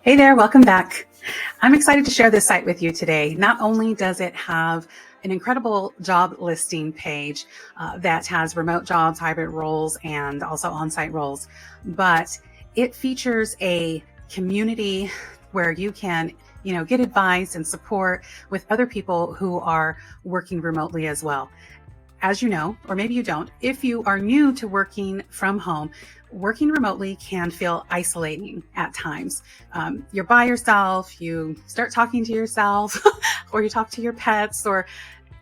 Hey there, welcome back. I'm excited to share this site with you today. Not only does it have an incredible job listing page that has remote jobs, hybrid roles, and also on-site roles, but it features a community where you can get advice and support with other people who are working remotely as well. As you know, or maybe you don't, if you are new to working from home, working remotely can feel isolating at times. You're by yourself, you start talking to yourself, or you talk to your pets, or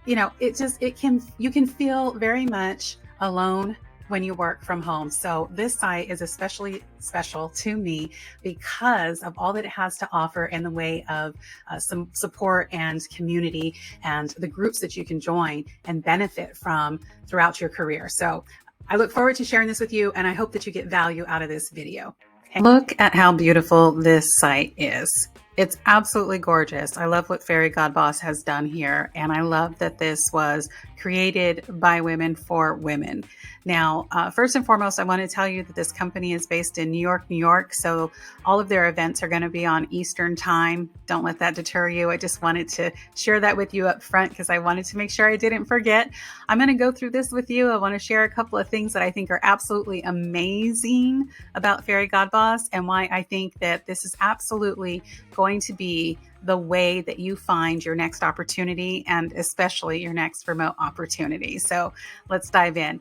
you can feel very much alone when you work from home. So this site is especially special to me because of all that it has to offer in the way of some support and community and the groups that you can join and benefit from throughout your career. So I look forward to sharing this with you, and I hope that you get value out of this video. Look at how beautiful this site is. It's absolutely gorgeous. I love what Fairy God Boss has done here, and I love that this was created by women for women. Now, first and foremost, I want to tell you that this company is based in New York, New York, so all of their events are going to be on Eastern time. Don't let that deter you. I just wanted to share that with you up front because I wanted to make sure I didn't forget. I'm going to go through this with you. I want to share a couple of things that I think are absolutely amazing about Fairy God Boss and why I think that this is absolutely going to be the way that you find your next opportunity, and especially your next remote opportunity. So let's dive in.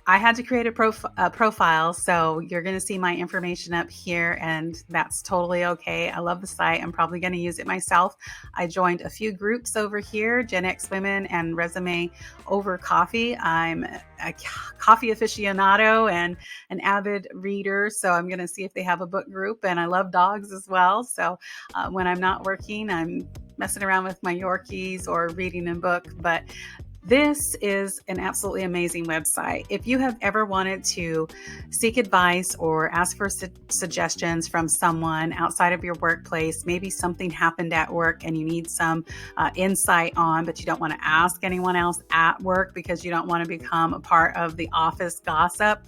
I had to create a profile, so you're going to see my information up here, and that's totally okay. I love the site. I'm probably going to use it myself. I joined a few groups over here, Gen X Women and Resume Over Coffee. I'm a coffee aficionado and an avid reader, so I'm going to see if they have a book group, and I love dogs as well. So when I'm not working, I'm messing around with my Yorkies or reading a book, but this is an absolutely amazing website. If you have ever wanted to seek advice or ask for suggestions from someone outside of your workplace, maybe something happened at work and you need some insight on, but you don't want to ask anyone else at work because you don't want to become a part of the office gossip,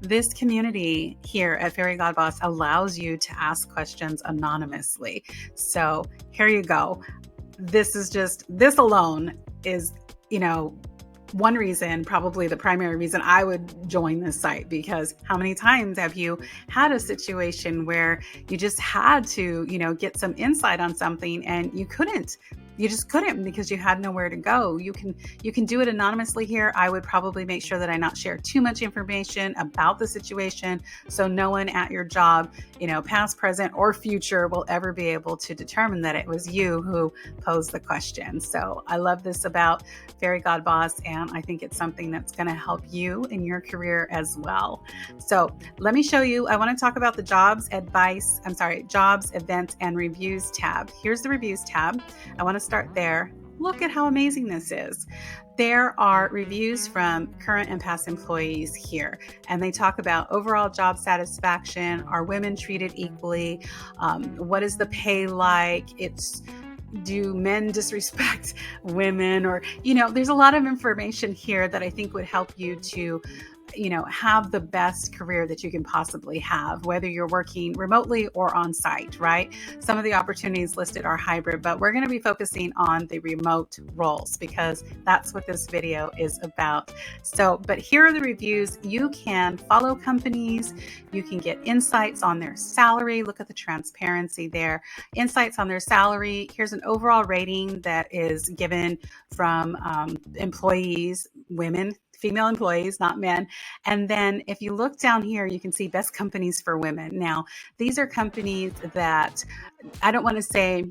this community here at Fairy God Boss allows you to ask questions anonymously. So here you go. This alone is one reason, probably the primary reason I would join this site, because how many times have you had a situation where you just had to, get some insight on something and you just couldn't because you had nowhere to go. You can do it anonymously here. I would probably make sure that I not share too much information about the situation, so no one at your job, past, present, or future, will ever be able to determine that it was you who posed the question. So I love this about Fairy God Boss, and I think it's something that's going to help you in your career as well. So let me show you. I want to talk about the jobs, events, and reviews tab. Here's the reviews tab. I want to start there. Look at how amazing this is. There are reviews from current and past employees here, and they talk about overall job satisfaction. Are women treated equally? What is the pay like? Do men disrespect women? Or, there's a lot of information here that I think would help you to have the best career that you can possibly have, whether you're working remotely or on site, right? Some of the opportunities listed are hybrid, but we're going to be focusing on the remote roles because that's what this video is about. So, but here are the reviews. You can follow companies. You can get insights on their salary. Look at the transparency there. Insights on their salary. Here's an overall rating that is given from employees, women, female employees, not men. And then if you look down here, you can see best companies for women. Now, these are companies that I don't want to say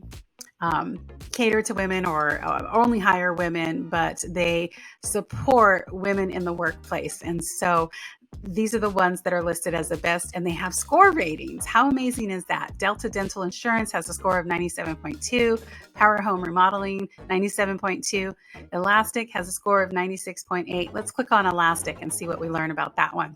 cater to women or only hire women, but they support women in the workplace. And so these are the ones that are listed as the best, and they have score ratings. How amazing is that? Delta Dental Insurance has a score of 97.2, Power Home Remodeling 97.2, Elastic has a score of 96.8. Let's click on Elastic and see what we learn about that one.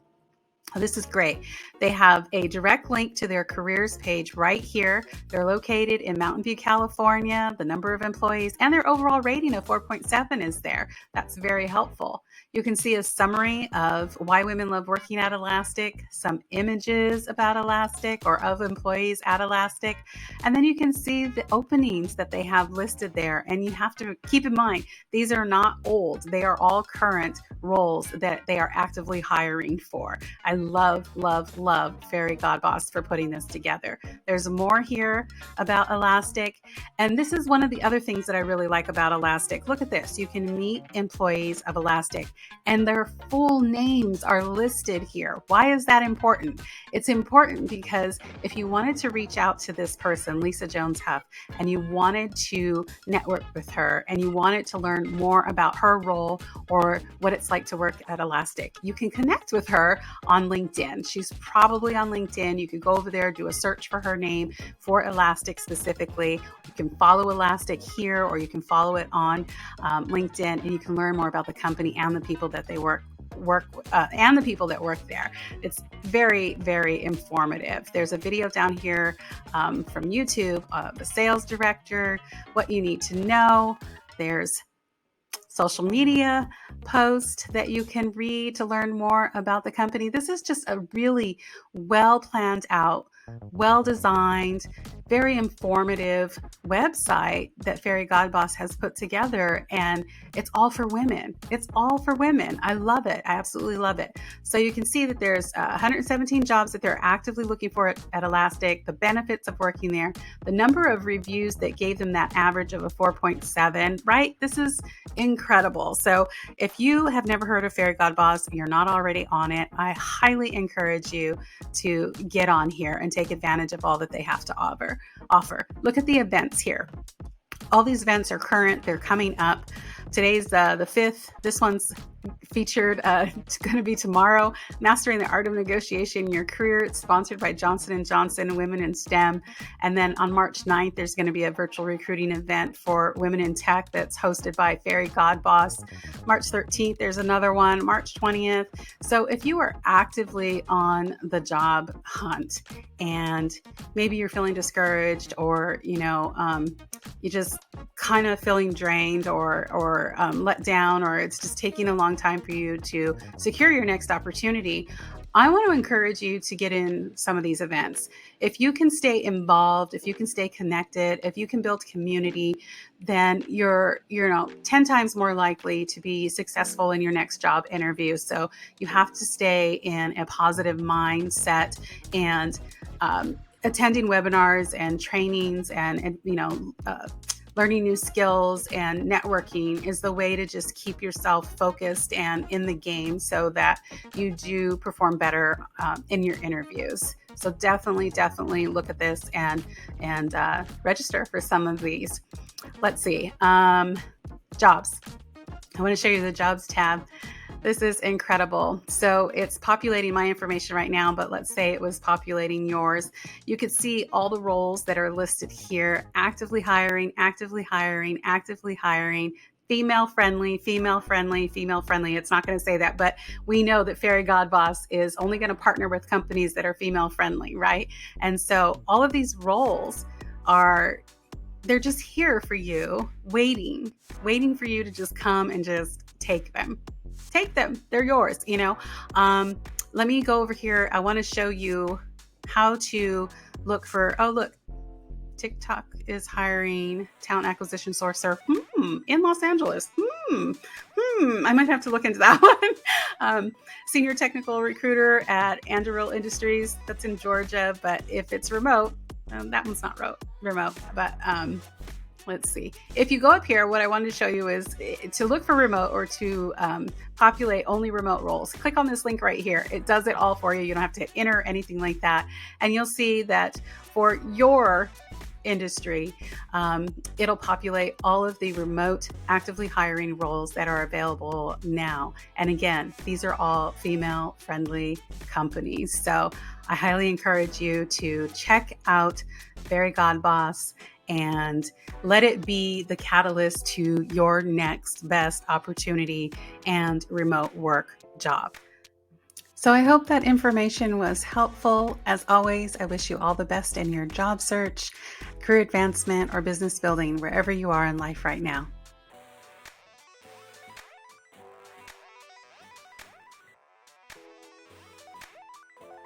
Oh, this is great. They have a direct link to their careers page right here. They're located in Mountain View, California. The number of employees and their overall rating of 4.7 is there. That's very helpful. You can see a summary of why women love working at Elastic, some images about Elastic or of employees at Elastic, and then you can see the openings that they have listed there. And you have to keep in mind, these are not old. They are all current roles that they are actively hiring for. I love, love, love Fairy Godboss for putting this together. There's more here about Elastic. And this is one of the other things that I really like about Elastic. Look at this. You can meet employees of Elastic and their full names are listed here. Why is that important? It's important because if you wanted to reach out to this person, Lisa Jones Huff, and you wanted to network with her and you wanted to learn more about her role or what it's like to work at Elastic, you can connect with her on LinkedIn. She's probably on LinkedIn. You could go over there, do a search for her name for Elastic specifically. You can follow Elastic here, or you can follow it on LinkedIn, and you can learn more about the company and the people that they work and the people that work there. It's very, very informative. There's a video down here from YouTube of the sales director, what you need to know. There's social media post that you can read to learn more about the company. This is just a really well planned out, well designed, very informative website that Fairy Godboss has put together, and it's all for women. It's all for women. I love it. I absolutely love it. So you can see that there's 117 jobs that they're actively looking for at Elastic, the benefits of working there, the number of reviews that gave them that average of a 4.7, right? This is incredible. So if you have never heard of Fairy Godboss, you're not already on it, I highly encourage you to get on here and take advantage of all that they have to offer. Look at the events here. All these events are current. They're coming up. Today's the 5th. This one's featured. It's going to be tomorrow. Mastering the Art of Negotiation in Your Career. It's sponsored by Johnson & Johnson, Women in STEM. And then on March 9th, there's going to be a virtual recruiting event for women in tech that's hosted by Fairy Godboss. March 13th, there's another one. March 20th. So if you are actively on the job hunt and maybe you're feeling discouraged, or you just kind of feeling drained or let down, or it's just taking a long time for you to secure your next opportunity, I want to encourage you to get in some of these events. If you can stay involved, if you can stay connected, if you can build community, then you're 10 times more likely to be successful in your next job interview. So you have to stay in a positive mindset, and attending webinars and trainings and learning new skills and networking is the way to just keep yourself focused and in the game so that you do perform better in your interviews. So definitely look at this and register for some of these. Let's see. Jobs. I want to show you the jobs tab. This is incredible. So it's populating my information right now, but let's say it was populating yours. You could see all the roles that are listed here: actively hiring, actively hiring, actively hiring, female friendly, female friendly, female friendly. It's not going to say that, but we know that Fairy Godboss is only going to partner with companies that are female friendly, right? And so all of these roles they're just here for you, waiting for you to just come and just take them. Take them. They're yours, Let me go over here. I want to show you how to look for, TikTok is hiring talent acquisition sourcer in Los Angeles. I might have to look into that one. Senior technical recruiter at Anduril Industries. That's in Georgia, but if it's remote, that one's not remote, but let's see. If you go up here, what I wanted to show you is to look for remote, or to populate only remote roles. Click on this link right here. It does it all for you. You don't have to enter anything like that. And you'll see that for your industry, it'll populate all of the remote actively hiring roles that are available now. And again, these are all female friendly companies. So I highly encourage you to check out Fairy Godboss and let it be the catalyst to your next best opportunity and remote work job. So I hope that information was helpful. As always, I wish you all the best in your job search, career advancement, or business building, wherever you are in life right now.